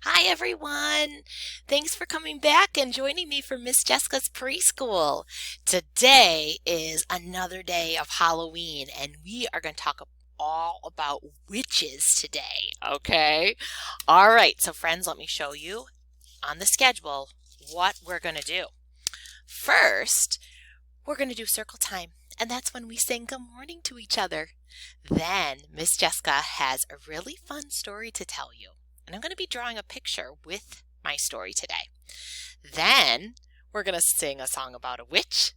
Hi, everyone. Thanks for coming back and joining me for Miss Jessica's preschool. Today is another day of Halloween, and we are going to talk all about witches today, okay? All right, so friends, let me show you on the schedule what we're going to do. First, we're going to do circle time, and that's when we sing good morning to each other. Then, Miss Jessica has a really fun story to tell you. And I'm going to be drawing a picture with my story today. Then we're going to sing a song about a witch.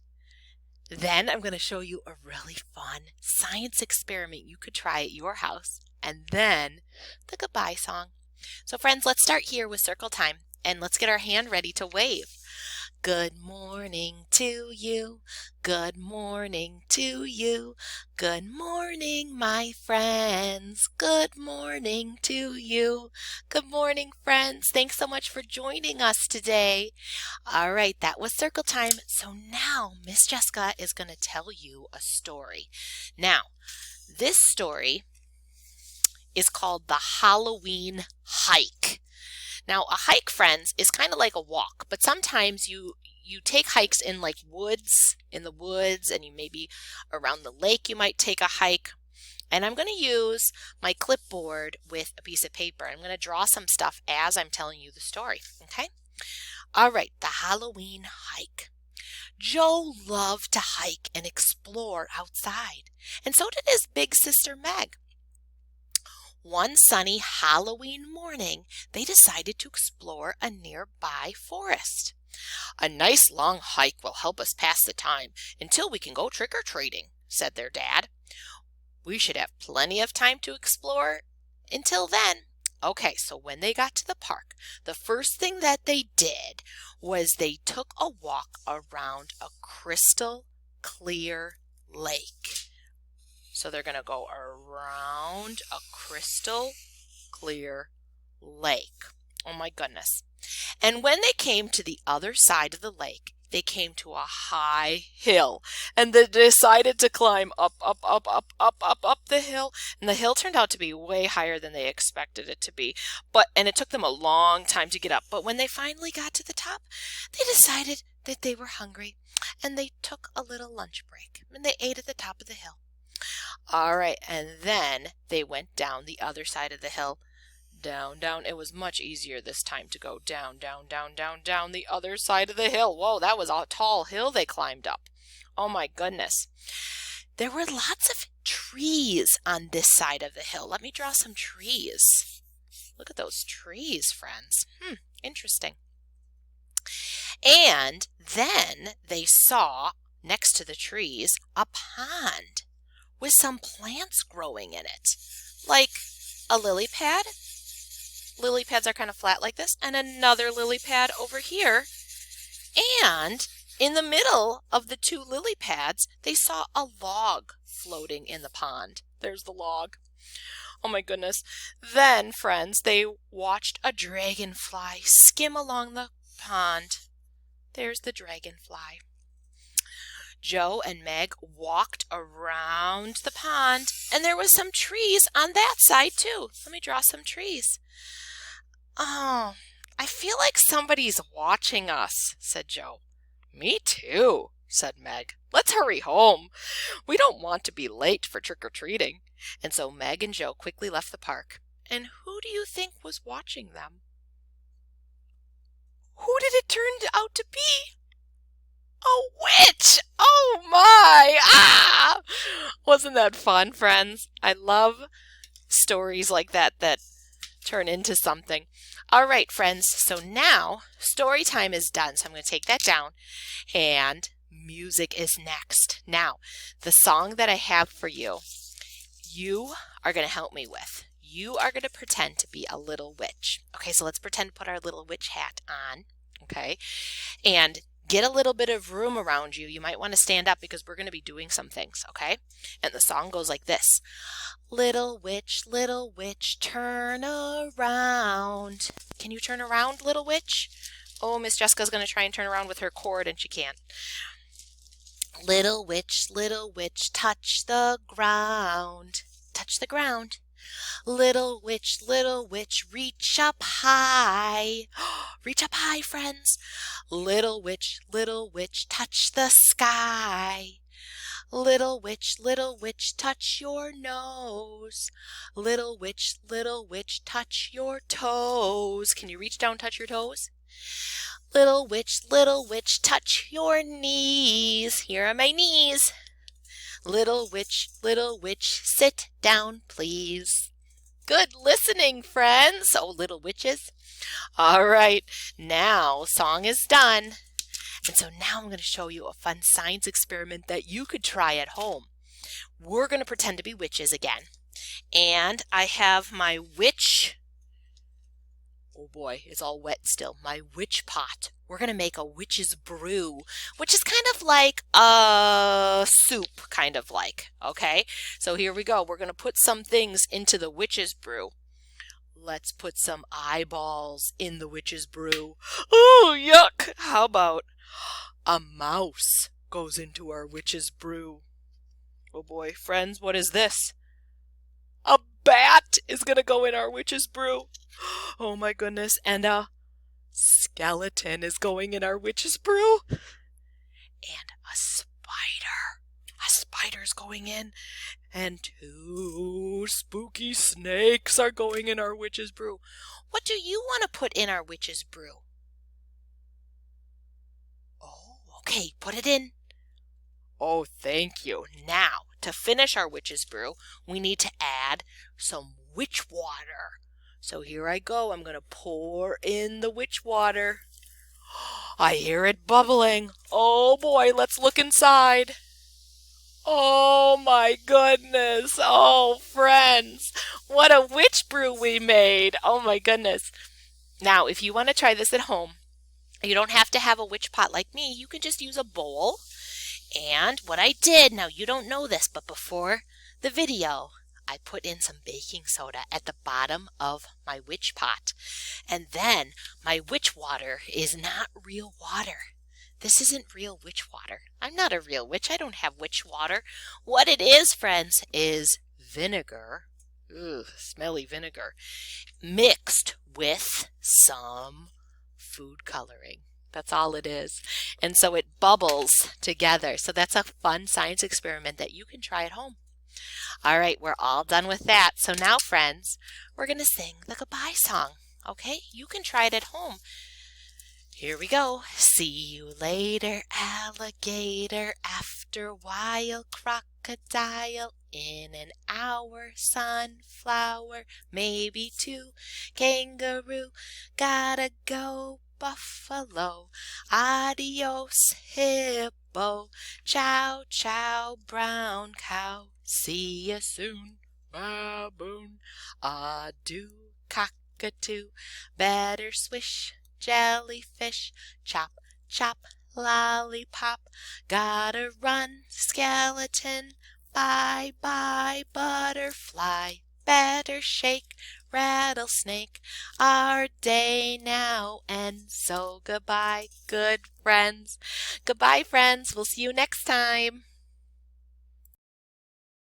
Then I'm going to show you a really fun science experiment you could try at your house. And then the goodbye song. So friends, let's start here with circle time and let's get our hand ready to wave. Good morning to you. Good morning to you. Good morning, my friends. Good morning to you. Good morning, friends. Thanks so much for joining us today. All right, that was circle time. So now Miss Jessica is going to tell you a story. Now, this story is called The Halloween Hike. Now, a hike, friends, is kind of like a walk, but sometimes you take hikes in like in the woods, and you maybe around the lake you might take a hike. And I'm going to use my clipboard with a piece of paper. I'm going to draw some stuff as I'm telling you the story, okay? All right, the Halloween hike. Joe loved to hike and explore outside, and so did his big sister Meg. One sunny Halloween morning, they decided to explore a nearby forest. A nice long hike will help us pass the time until we can go trick-or-treating, said their dad. We should have plenty of time to explore until then. Okay, so when they got to the park, the first thing that they did was they took a walk around a crystal clear lake. So they're going to go around a crystal clear lake. Oh my goodness. And when they came to the other side of the lake, they came to a high hill, and they decided to climb up the hill. And the hill turned out to be way higher than they expected it to be. And it took them a long time to get up. But when they finally got to the top, they decided that they were hungry, and they took a little lunch break, and they ate at the top of the hill. All right, and then they went down the other side of the hill. Down, down. It was much easier this time to go down, down, down, down, down the other side of the hill. Whoa, that was a tall hill they climbed up. Oh my goodness. There were lots of trees on this side of the hill. Let me draw some trees. Look at those trees, friends. Interesting. And then they saw, next to the trees, a pond with some plants growing in it, like a lily pad. Lily pads are kind of flat like this, and another lily pad over here. And in the middle of the two lily pads, they saw a log floating in the pond. There's the log. Oh my goodness. Then, friends, they watched a dragonfly skim along the pond. There's the dragonfly. Joe and Meg walked around the pond, and there was some trees on that side too. Let me draw some trees. Oh, I feel like somebody's watching us, said Joe. Me too, said Meg. Let's hurry home. We don't want to be late for trick-or-treating. And so Meg and Joe quickly left the park. And who do you think was watching them? Who did it turn out to be? A witch! Oh my! Ah! Wasn't that fun, friends? I love stories like that turn into something. All right, friends. So now story time is done. So I'm going to take that down, and music is next. Now, the song that I have for you, you are going to help me with. You are going to pretend to be a little witch. Okay, so let's pretend to put our little witch hat on. Okay, and get a little bit of room around you. You might want to stand up because we're going to be doing some things, okay? And the song goes like this. Little witch, turn around. Can you turn around, little witch? Oh, Miss Jessica's going to try and turn around with her cord, and she can't. Little witch, touch the ground. Touch the ground. Little witch, reach up high. Reach up high, friends. Little witch, touch the sky. Little witch, touch your nose. Little witch, touch your toes. Can you reach down, touch your toes? Little witch, touch your knees. Here are my knees. Little witch, sit down, please. Good listening, friends. Oh, little witches. All right, now song is done. And so now I'm going to show you a fun science experiment that you could try at home. We're going to pretend to be witches again. And I have my witch, oh boy, it's all wet still, my witch pot. We're going to make a witch's brew, which is kind of like a soup, kind of like, okay? So here we go. We're going to put some things into the witch's brew. Let's put some eyeballs in the witch's brew. Oh, yuck! How about a mouse goes into our witch's brew? Oh boy, friends, what is this? A bat is going to go in our witch's brew. Oh my goodness, and a skeleton is going in our witch's brew. And a spider. A spider's going in. And 2 spooky snakes are going in our witch's brew. What do you want to put in our witch's brew? Oh, okay, put it in. Oh, thank you. Now, to finish our witch's brew, we need to add some witch water. So here I go. I'm going to pour in the witch water. I hear it bubbling. Oh boy, let's look inside. Oh my goodness. Oh, friends, what a witch brew we made. Oh my goodness. Now, if you want to try this at home, you don't have to have a witch pot like me. You can just use a bowl. And what I did, now you don't know this, but before the video, I put in some baking soda at the bottom of my witch pot. And then my witch water is not real water. This isn't real witch water. I'm not a real witch. I don't have witch water. What it is, friends, is vinegar. Ugh, smelly vinegar. Mixed with some food coloring. That's all it is. And so it bubbles together. So that's a fun science experiment that you can try at home. All right, we're all done with that. So now, friends, we're going to sing the goodbye song. Okay, you can try it at home. Here we go. See you later, alligator. After a while, crocodile. In an hour, sunflower. Maybe 2, kangaroo. Gotta go, buffalo. Adios, hippo. Ciao, ciao, brown cow. See ya soon, baboon. Adieu, cockatoo. Better swish, jellyfish. Chop, chop, lollipop. Gotta run, skeleton. Bye, bye, butterfly. Better shake, rattlesnake. Our day now ends, so goodbye, good friends. Goodbye, friends. We'll see you next time.